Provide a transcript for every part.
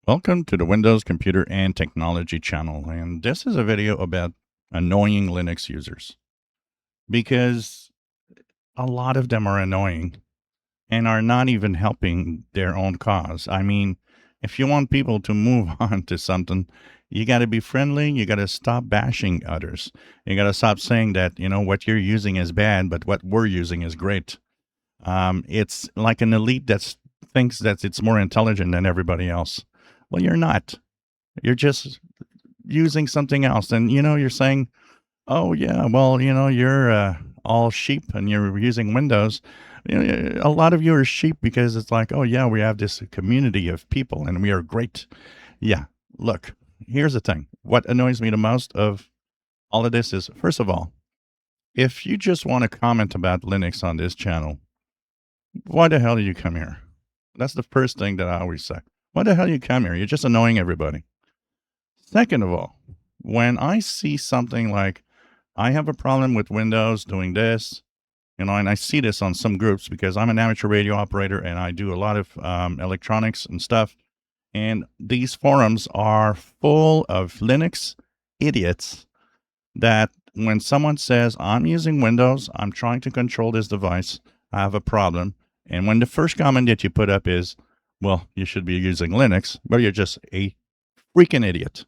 Welcome to the Windows Computer and Technology channel, and this is a video about annoying Linux users because a lot of them are annoying and are not even helping their own cause. I mean, if you want people to move on to something, you got to be friendly. You got to stop bashing others. You got to stop saying that, what you're using is bad, but what we're using is great. It's like an elite that thinks that it's more intelligent than everybody else. Well, you're not. You're just using something else. And, you're saying, oh, yeah, well, you're all sheep and you're using Windows. A lot of you are sheep because it's like, oh, yeah, we have this community of people and we are great. Yeah, look, here's the thing. What annoys me the most of all of this is, first of all, if you just want to comment about Linux on this channel, why the hell did you come here? That's the first thing that I always say. Why the hell you come here? You're just annoying everybody. Second of all, when I see something like, I have a problem with Windows doing this, and I see this on some groups because I'm an amateur radio operator and I do a lot of electronics and stuff. And these forums are full of Linux idiots that when someone says, I'm using Windows, I'm trying to control this device, I have a problem. And when the first comment that you put up is, well, you should be using Linux, but you're just a freaking idiot.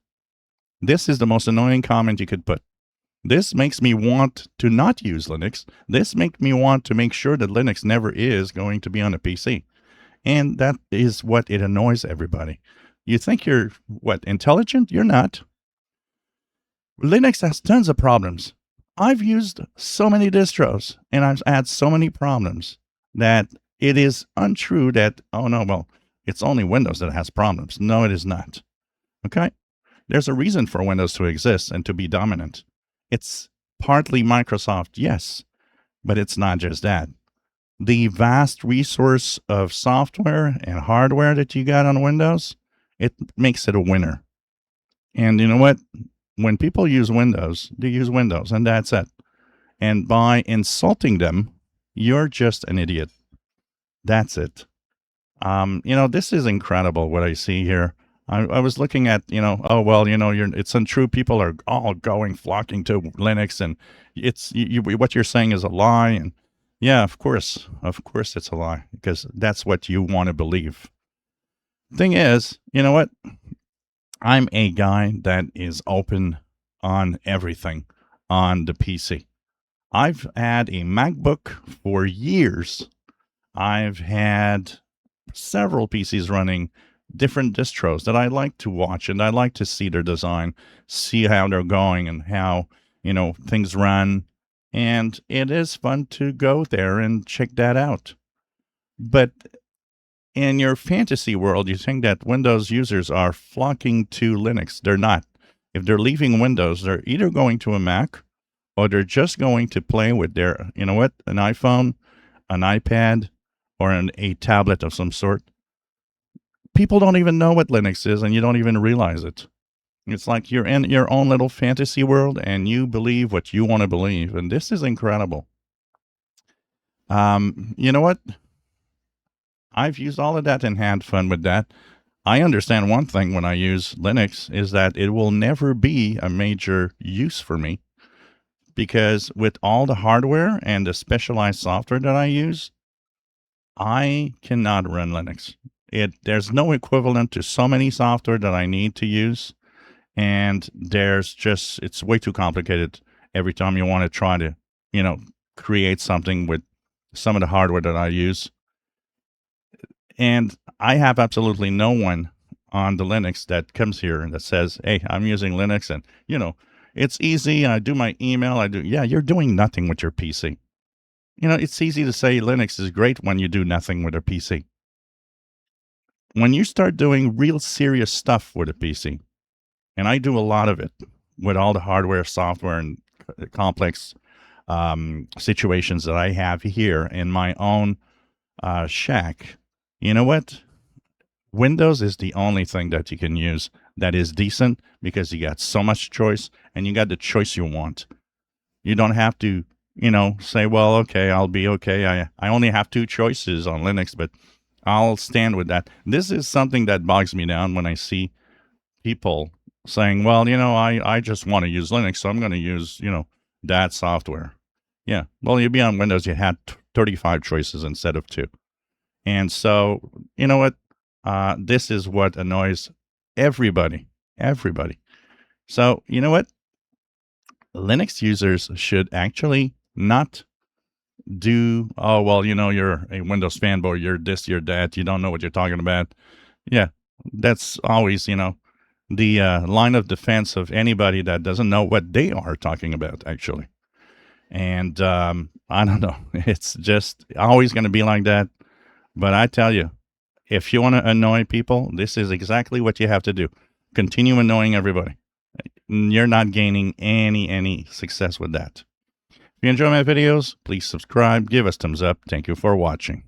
This is the most annoying comment you could put. This makes me want to not use Linux. This makes me want to make sure that Linux never is going to be on a PC. And that is what it annoys everybody. You think you're, intelligent? You're not. Linux has tons of problems. I've used so many distros and I've had so many problems that it is untrue that, oh no, well, it's only Windows that has problems. No, it is not. Okay? There's a reason for Windows to exist and to be dominant. It's partly Microsoft, yes, but it's not just that. The vast resource of software and hardware that you got on Windows, it makes it a winner. And you know what? When people use Windows, they use Windows, and that's it. And by insulting them, you're just an idiot. That's it. This is incredible what I see here. I was looking at, oh, well, it's untrue. People are all flocking to Linux, and it's what you're saying is a lie. And yeah, of course it's a lie because that's what you want to believe. Thing is, you know what? I'm a guy that is open on everything on the PC. I've had a MacBook for years. I've had several PCs running different distros that I like to watch and I like to see their design, see how they're going and how, things run. And it is fun to go there and check that out. But in your fantasy world, you think that Windows users are flocking to Linux. They're not. If they're leaving Windows, they're either going to a Mac or they're just going to play with their, an iPhone, an iPad, or a tablet of some sort. People don't even know what Linux is, and you don't even realize it. It's like you're in your own little fantasy world, and you believe what you want to believe, and this is incredible. You know what? I've used all of that and had fun with that. I understand one thing when I use Linux is that it will never be a major use for me because with all the hardware and the specialized software that I use, I cannot run Linux. There's no equivalent to so many software that I need to use. And it's way too complicated every time you want to try to, create something with some of the hardware that I use. And I have absolutely no one on the Linux that comes here and that says, hey, I'm using Linux and, it's easy. I do my email. Yeah, you're doing nothing with your PC. It's easy to say Linux is great when you do nothing with a PC. When you start doing real serious stuff with a PC, and I do a lot of it with all the hardware, software, and complex situations that I have here in my own shack, you know what? Windows is the only thing that you can use that is decent because you got so much choice and you got the choice you want. You don't have to, say, well, okay, I'll be okay. I only have two choices on Linux, but I'll stand with that. This is something that bogs me down when I see people saying, well, I just want to use Linux, so I'm going to use, that software. Yeah. Well, you'd be on Windows, you had 35 choices instead of two. And so, you know what? This is what annoys everybody. Everybody. So, you know what? Linux users should actually not do, oh, well, you're a Windows fanboy, you're this, you're that, you don't know what you're talking about. Yeah. That's always, the line of defense of anybody that doesn't know what they are talking about, actually. And I don't know. It's just always going to be like that. But I tell you, if you want to annoy people, this is exactly what you have to do. Continue annoying everybody. You're not gaining any success with that. If you enjoy my videos, please subscribe, give us thumbs up. Thank you for watching.